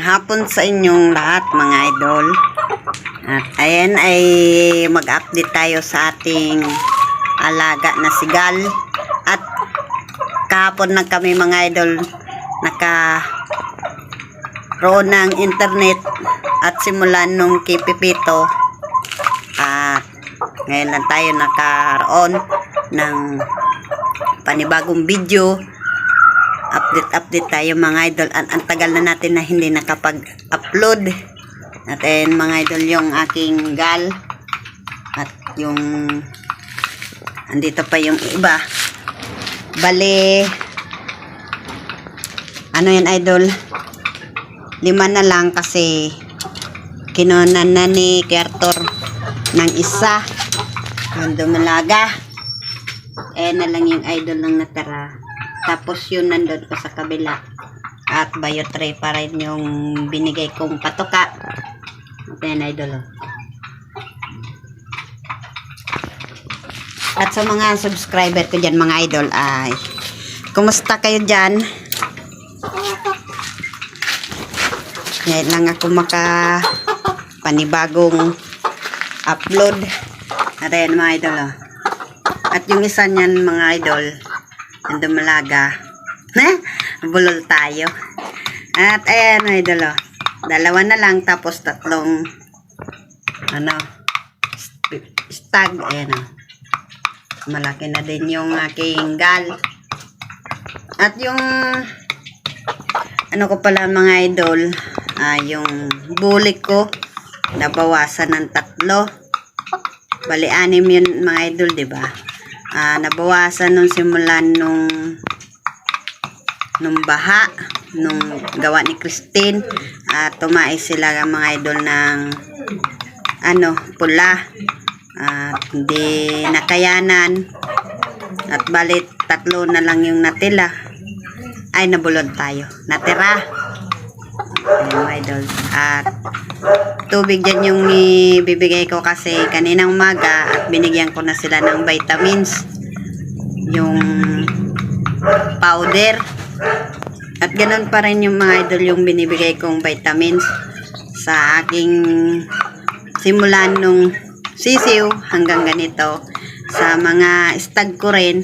Hapon sa inyong lahat mga idol. At ayan ay mag-update tayo sa ating alaga na sigal. At kahapon na kami mga idol nakaroon ng internet at simulan nung kipipito. At ngayon lang tayo nakaroon ng panibagong video. Update tayo mga idol. Ang tagal na natin na hindi nakapag-upload. At ayun mga idol yung aking gal. At yung andito pa yung iba. Bale ano yan idol, 5 na lang kasi kinunan na ni Kertor ng isa yung dumalaga. Na lang yung idol ng natara. Tapos yun nandun ko sa kabila. At bio-tray pa rin yung binigay kong patoka. Ayan idol. At sa mga subscriber ko dyan mga idol ay kumusta kayo dyan? Ngayon lang ako panibagong upload. At ayan mga idol. At yung isa niyan mga idol ang dumalaga. Bulol tayo. At ayan idol, 2 na lang tapos 3 stag. Ayan malaki na din yung aking gal. At yung ano ko pala mga idol, yung bulik ko nabawasan ng 3. Bali 6 yun mga idol, diba? Nabawasan nung simulan nung baha nung gawa ni Christine. Tumais sila mga idol ng pula at hindi nakayanan. At balit 3 na lang yung natila. Ay nabulod tayo, natira. Ayan mga idol. At tubig dyan yung ibibigay ko kasi kaninang umaga at binigyan ko na sila ng vitamins, yung powder. At ganun pa rin yung mga idol yung binibigay kong vitamins sa aking simulan nung sisiw hanggang ganito. Sa mga stag ko rin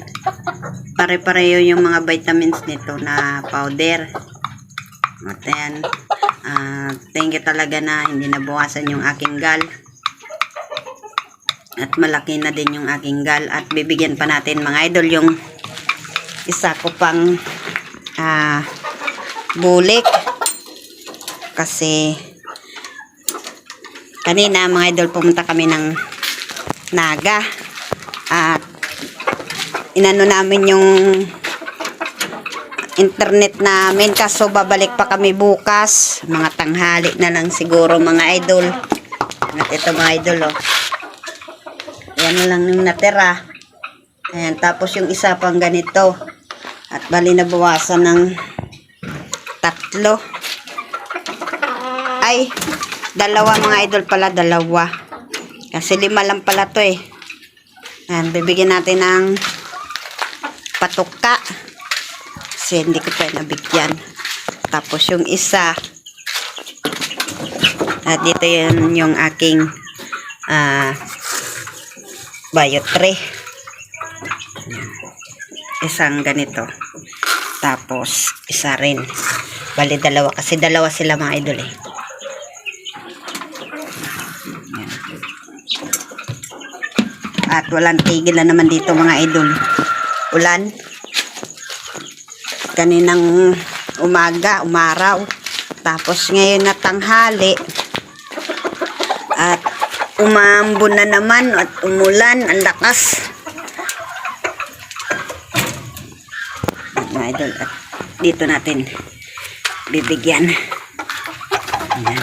pare-pareho yung mga vitamins nito na powder. At yan, thank you talaga na hindi nabawasan yung aking gal. At malaki na din yung aking gal. At bibigyan pa natin mga idol yung isa ko pang bulik. Kasi kanina mga idol pumunta kami ng Naga. At inano namin yung internet namin, kaso babalik pa kami bukas mga tanghali na lang siguro mga idol. At ito mga idol yan na lang yung natira. Ayan, tapos yung isa pang ganito. At bali nabawasan ng 3. Ay 2 mga idol pala, 2 kasi 5 lang pala to Ayan, bibigyan natin ng patuka kasi hindi ko pa nabigyan. Tapos yung isa, at dito yan yung aking bio-tray, isang ganito, tapos isa rin, bali 2 kasi 2 sila mga idol At walang tigil na naman dito mga idol, ulan kaninang umaga, umaraw, tapos ngayon na tanghali at umambon na naman at umulan, ang lakas. Mga idol, at dito natin bibigyan. Ayan.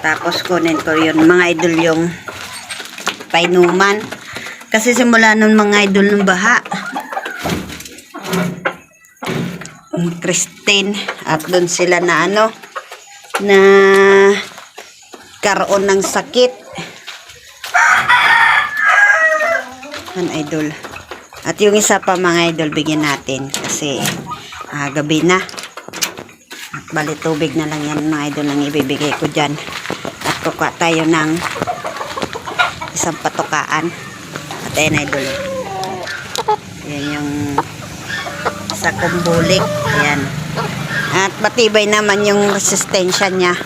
Tapos kunin ko yun mga idol yung painuman. Kasi simula nun mga idol ng baha. Christine at doon sila na na karoon ng sakit. Yan idol. At yung isa pa mga idol bigyan natin kasi gabi na. At bali tubig na lang yan mga idol ang ibibigay ko dyan. At kukuha tayo ng isang patukaan. At ayan idol. Yan yung sa kumbulik. Ayan. At matibay naman yung resistensya niya.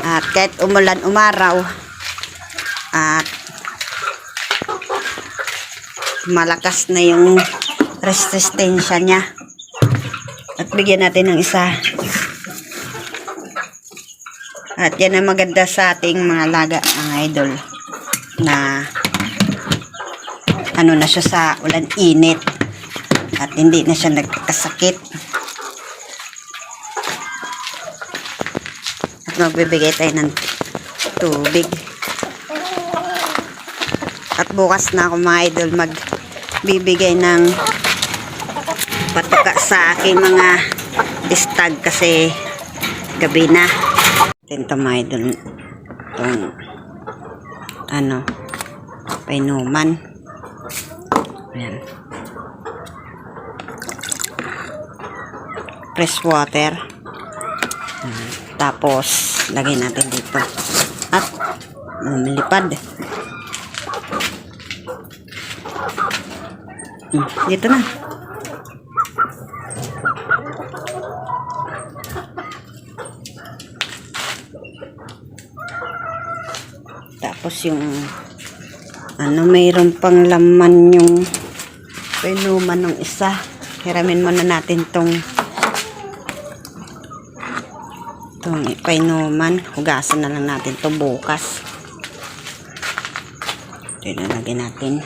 At kahit umulan umaraw at malakas na yung resistensya niya. At bigyan natin ng isa. At yan ang maganda sa ating mga laga mga idol na na siya sa ulan init. At hindi na siya nagkasakit. At magbibigay tayo ng tubig. At bukas na ako mga idol magbibigay ng patuka sa aking mga distag kasi gabi na. Ito mga idol itong painuman. Ayan. Fresh water. Tapos lagay natin dito at lumilipad dito na. Tapos yung mayroon pang laman yung painuman ng isa. Hiramin muna natin tong painuman. Hugasan na lang natin to bukas. Ito na lagyan natin.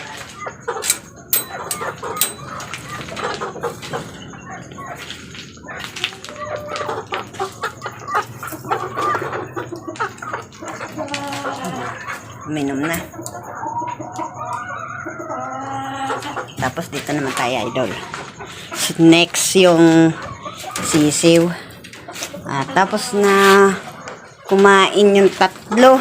Uminom na. Tapos dito naman tayo idol. Next yung sisiw. Tapos na kumain yung tatlo.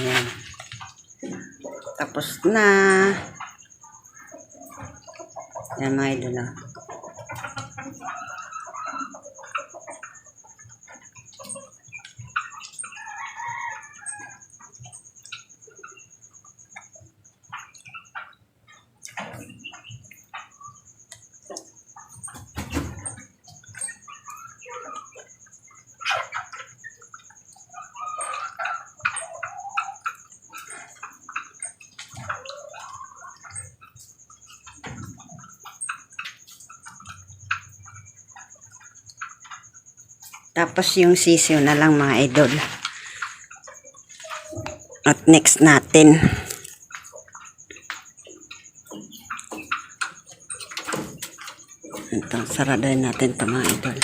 Ayan. Tapos na. Ayan mga idol. Tapos yung sisiw na lang mga idol. At next natin. Ito, saradahin natin ito mga idol.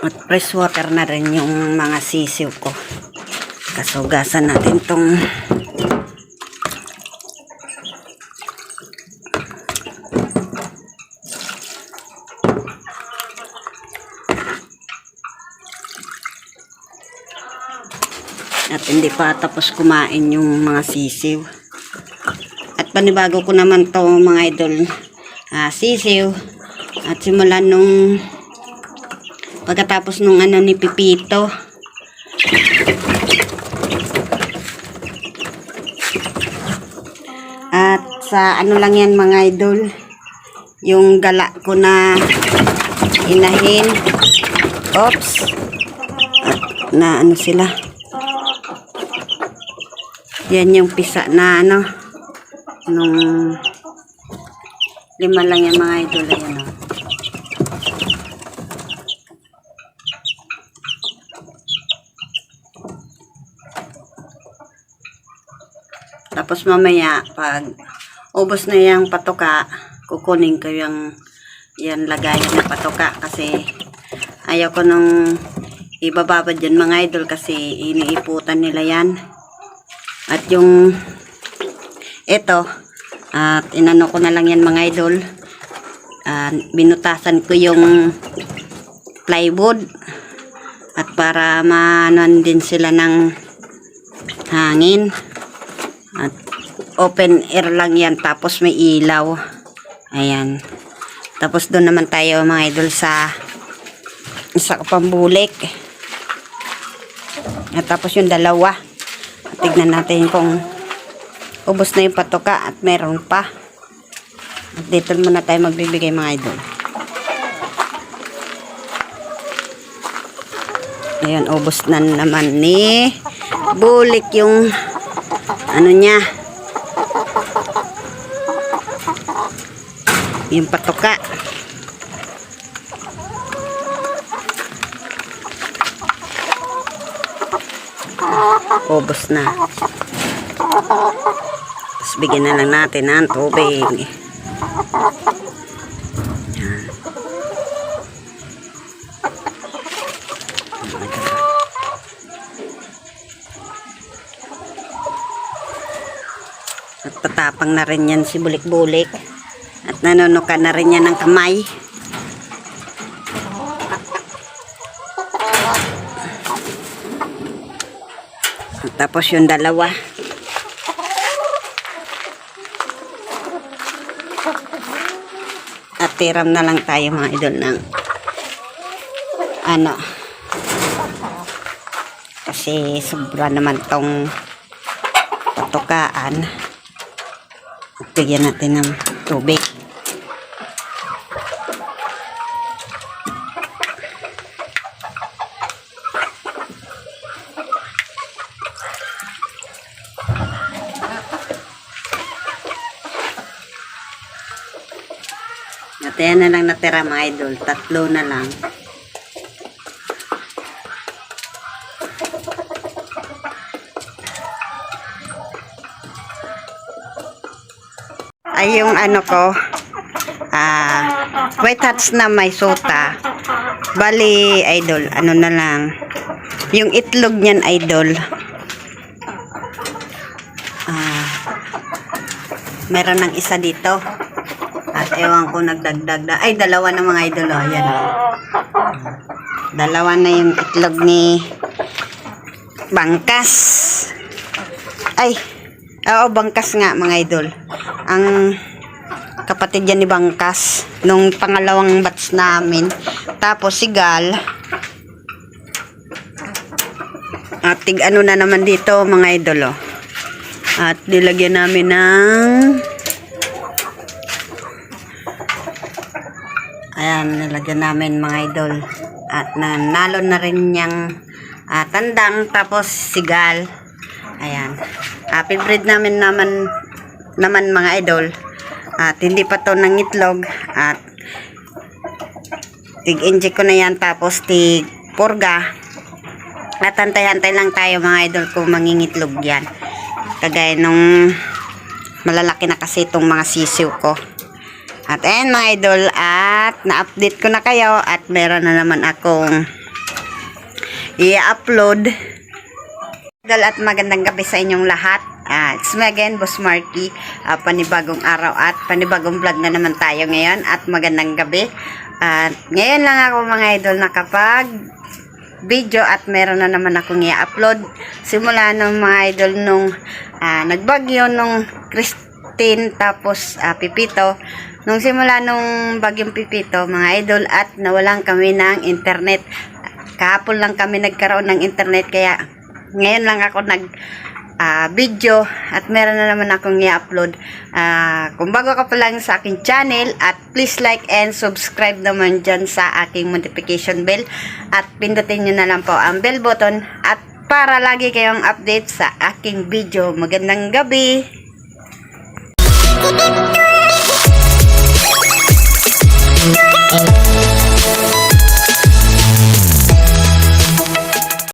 At fresh water na rin yung mga sisiw ko. Kasugasan natin itong at hindi pa tapos kumain yung mga sisiw. At panibago ko naman to mga idol, sisiw At simula nung pagkatapos nung ano ni Pipito. At sa ano lang yan mga idol, yung gala ko na inahin. Oops. At na ano sila. Yan yung pisa na ano. Nung 5 lang yan mga idol. Ayan o. Tapos mamaya, pag ubos na yung patoka, kukunin ko yung yan lagayan ng patoka kasi ayaw ko nung ibababad yan mga idol kasi iniiputan nila yan. At yung ito, at inano ko na lang yan mga idol. Binutasan ko yung plywood at para maanuan din sila ng hangin. At open air lang yan, tapos may ilaw. Ayan. Tapos doon naman tayo mga idol sa pambulik. At tapos yung dalawa. Tignan natin kung ubos na yung patoka at meron pa. At dito muna tayo magbibigay mga idol. Ayan, ubos na naman ni Bulik yung ano niya, yung patoka. Ubos na. Tapos bigyan na lang natin ng tubig. Yan. At patapang na rin yan si Bulik-Bulik. At nanunuka na rin yan ng kamay. At tapos yung dalawa. At tiram na lang tayo mga idol ng ano. Kasi sobra naman tong patukaan. Bigyan natin ng tubig. At yan na lang natira mga idol. 3 na lang. Ay yung ano ko, white hats na may sota. Bali idol, ano na lang, yung itlog niyan idol, meron ng isa dito. At ewan ko nagdagdag na, ay 2 na mga idol, oh, yan oh. 2 na yung itlog ni Bangkas. Ay, oo, Bangkas nga mga idol. Ang kapatid yan ni Bangkas nung pangalawang batch namin. Tapos si Gal. At tig-ano na naman dito mga idol, oh. At nilagyan namin ng ayan, nilagyan namin mga idol. At nanalo na rin niyang tandang. Tapos si Gal. Ayan. Favorite namin naman mga idol. At hindi pa to ng itlog. At tig-inject ko na yan. Tapos tig-purga. At hantay-hantay lang tayo mga idol kung mangingitlog yan. Kagaya nung malalaki na kasi itong mga sisiw ko. At ayan mga idol. At na-update ko na kayo. At meron na naman akong i-upload. At magandang gabi sa inyong lahat. It's me again, Boss Marky. Panibagong araw at panibagong vlog na naman tayo ngayon. At magandang gabi. At ngayon lang ako mga idol nakapag video at meron na naman akong i-upload. Simula nung mga idol nung nagbagyo nung Christine tapos Pipito. Nung simula nung bagyong Pipito, mga idol, at nawalan kami ng internet. Kahapon lang kami nagkaroon ng internet, kaya ngayon lang ako video at meron na naman akong i-upload. Kung bago ka pa lang sa aking channel, at please like and subscribe naman dyan sa aking notification bell at pindutin nyo na lang po ang bell button at para lagi kayong update sa aking video. Magandang gabi!